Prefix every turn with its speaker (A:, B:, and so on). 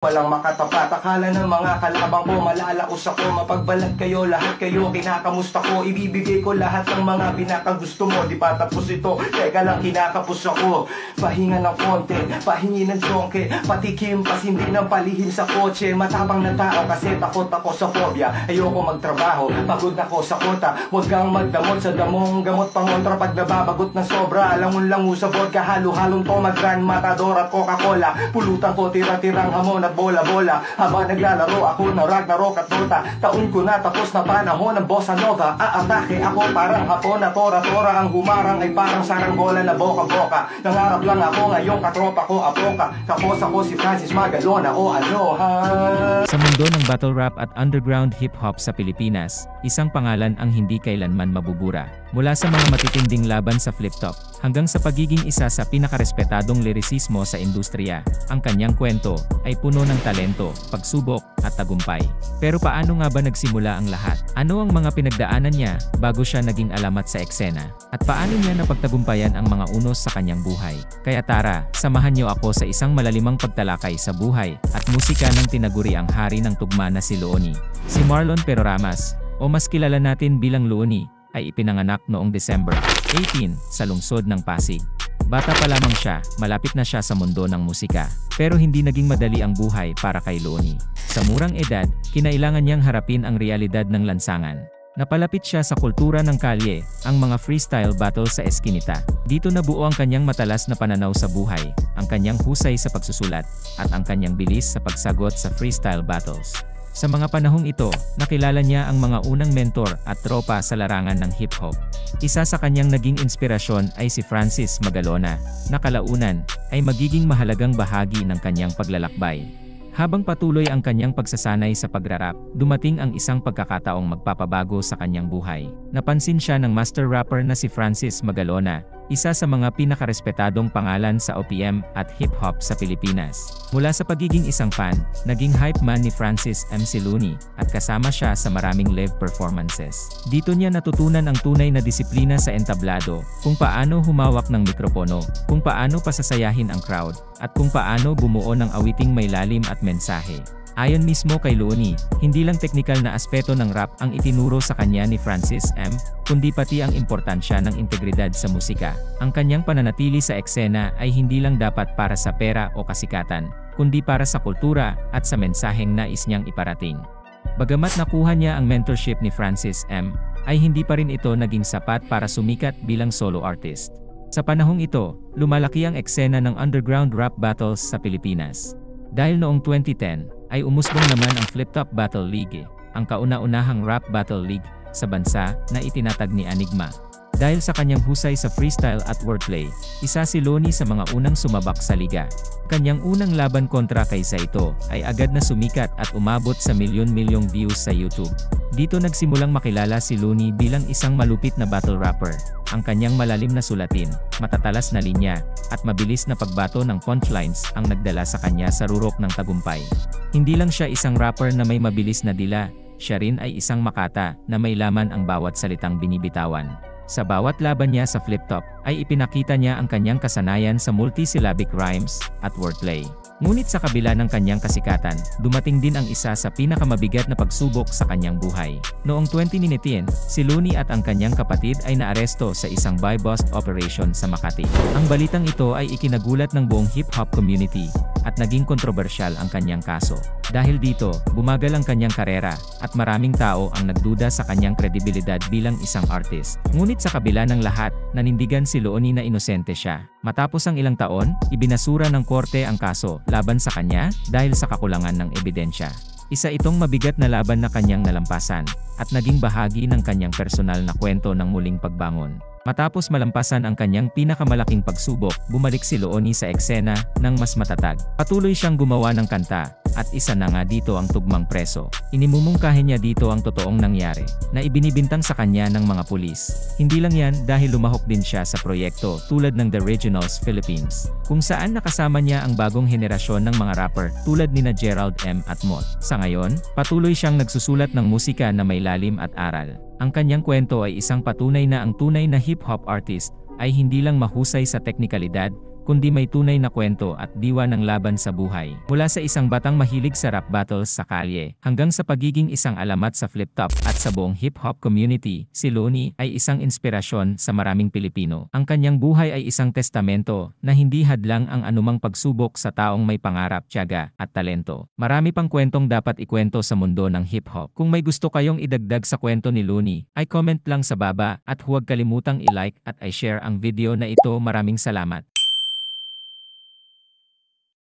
A: Walang makatapat, akala ng mga kalabang ko malalaos ako, mapagbalat kayo, lahat kayo kinakamusta ko, ibibigay ko lahat ng mga pinakagusto mo. Di pa tapos ito, teka lang kinakapos ako. Pahinga ng konti, pahingi ng tsongke, patikim, pasindi ng palihim sa kotse. Matapang na tao kasi takot ako sa phobia, ayoko magtrabaho, pagod ako sa kota. Huwag kang magdamot sa damong gamot pangontra pag nababagot ng sobra. Langon-lango sa vodka, halo-halong toma, Grand Matador at Coca-Cola. Pulutan ko tira-tirang hamon at bola-bola habang naglalaro ako ng Ragnarok at Dota. Taon ko na tapos na panahon ng Bossa Nova. Aatake ako parang hapon na tora-tora. Ang humarang ay parang saranggola na boka-boka. Nangarap lang ako ngayong katropa ko apoka. Tapos ako si Francis Magalona o Aloha.
B: Sa mundo ng battle rap at underground hip-hop sa Pilipinas, isang pangalan ang hindi kailanman mabubura. Mula sa mga matitinding laban sa flip-top, hanggang sa pagiging isa sa pinakarespetadong lirisismo sa industriya, ang kanyang kwento ay puno ng talento, pagsubok, at tagumpay. Pero paano nga ba nagsimula ang lahat? Ano ang mga pinagdaanan niya bago siya naging alamat sa eksena? At paano niya napagtagumpayan ang mga unos sa kanyang buhay? Kaya tara, samahan niyo ako sa isang malalimang pagtalakay sa buhay at musika ng tinaguri ang hari ng tugma na si Looney. Si Marlon Peroramas, o mas kilala natin bilang Looney, ay ipinanganak noong December 18 sa lungsod ng Pasig. Bata pa lamang siya, malapit na siya sa mundo ng musika. Pero hindi naging madali ang buhay para kay Looney. Sa murang edad, kinailangan niyang harapin ang realidad ng lansangan. Napalapit siya sa kultura ng kalye, ang mga freestyle battle sa eskinita. Dito nabuo ang kanyang matalas na pananaw sa buhay, ang kanyang husay sa pagsusulat, at ang kanyang bilis sa pagsagot sa freestyle battles. Sa mga panahong ito, nakilala niya ang mga unang mentor at tropa sa larangan ng hip-hop. Isa sa kanyang naging inspirasyon ay si Francis Magalona, na kalaunan ay magiging mahalagang bahagi ng kanyang paglalakbay. Habang patuloy ang kanyang pagsasanay sa pagrarap, dumating ang isang pagkakataong magpapabago sa kanyang buhay. Napansin siya ng master rapper na si Francis Magalona, isa sa mga pinakarespetadong pangalan sa OPM at hip-hop sa Pilipinas. Mula sa pagiging isang fan, naging hype man ni Francis MC Looney, at kasama siya sa maraming live performances. Dito niya natutunan ang tunay na disiplina sa entablado, kung paano humawak ng mikropono, kung paano pasasayahin ang crowd, at kung paano bumuo ng awiting may lalim at mensahe. Ayon mismo kay Looney, hindi lang teknikal na aspeto ng rap ang itinuro sa kanya ni Francis M, kundi pati ang importansya ng integridad sa musika. Ang kanyang pananatili sa eksena ay hindi lang dapat para sa pera o kasikatan, kundi para sa kultura at sa mensaheng nais niyang iparating. Bagamat nakuha niya ang mentorship ni Francis M, ay hindi pa rin ito naging sapat para sumikat bilang solo artist. Sa panahong ito, lumalaki ang eksena ng underground rap battles sa Pilipinas. Dahil noong 2010, ay umusbong naman ang Flip Top Battle League, ang kauna-unahang rap battle league sa bansa na itinatag ni Enigma. Dahil sa kanyang husay sa freestyle at wordplay, isa si Looney sa mga unang sumabak sa liga. Kanyang unang laban kontra kay Saito ay agad na sumikat at umabot sa milyon-milyong views sa YouTube. Dito nagsimulang makilala si Looney bilang isang malupit na battle rapper. Ang kanyang malalim na sulatin, matatalas na linya, at mabilis na pagbato ng punchlines ang nagdala sa kanya sa rurok ng tagumpay. Hindi lang siya isang rapper na may mabilis na dila, siya rin ay isang makata na may laman ang bawat salitang binibitawan. Sa bawat laban niya sa flip-top, ay ipinakita niya ang kanyang kasanayan sa multisyllabic rhymes at wordplay. Ngunit sa kabila ng kanyang kasikatan, dumating din ang isa sa pinakamabigat na pagsubok sa kanyang buhay. Noong 2019, si Looney at ang kanyang kapatid ay naaresto sa isang buy-bust operation sa Makati. Ang balitang ito ay ikinagulat ng buong hip-hop community, at naging kontrobersyal ang kanyang kaso. Dahil dito, bumagal ang kanyang karera, at maraming tao ang nagduda sa kanyang kredibilidad bilang isang artist. Ngunit sa kabila ng lahat, nanindigan si Looney na inosente siya. Matapos ang ilang taon, ibinasura ng korte ang kaso laban sa kanya dahil sa kakulangan ng ebidensya. Isa itong mabigat na laban na kanyang nalampasan, at naging bahagi ng kanyang personal na kwento ng muling pagbangon. Matapos malampasan ang kanyang pinakamalaking pagsubok, bumalik si Looney sa eksena ng mas matatag. Patuloy siyang gumawa ng kanta, at isa na nga dito ang tugmang Preso. Inimumungkahi niya dito ang totoong nangyari, na ibinibintang sa kanya ng mga pulis. Hindi lang yan dahil lumahok din siya sa proyekto tulad ng The Regionals Philippines, kung saan nakasama niya ang bagong henerasyon ng mga rapper tulad nina Gerald M. at Mot. Sa ngayon, patuloy siyang nagsusulat ng musika na may lalim at aral. Ang kanyang kwento ay isang patunay na ang tunay na hip-hop artist ay hindi lang mahusay sa teknikalidad, kundi may tunay na kwento at diwa ng laban sa buhay. Mula sa isang batang mahilig sa rap battles sa kalye, hanggang sa pagiging isang alamat sa flip top at sa buong hip-hop community, si Looney ay isang inspirasyon sa maraming Pilipino. Ang kanyang buhay ay isang testamento na hindi hadlang ang anumang pagsubok sa taong may pangarap, tiyaga, at talento. Marami pang kwentong dapat ikwento sa mundo ng hip-hop. Kung may gusto kayong idagdag sa kwento ni Looney, ay comment lang sa baba at huwag kalimutang i-like at i-share ang video na ito. Maraming salamat.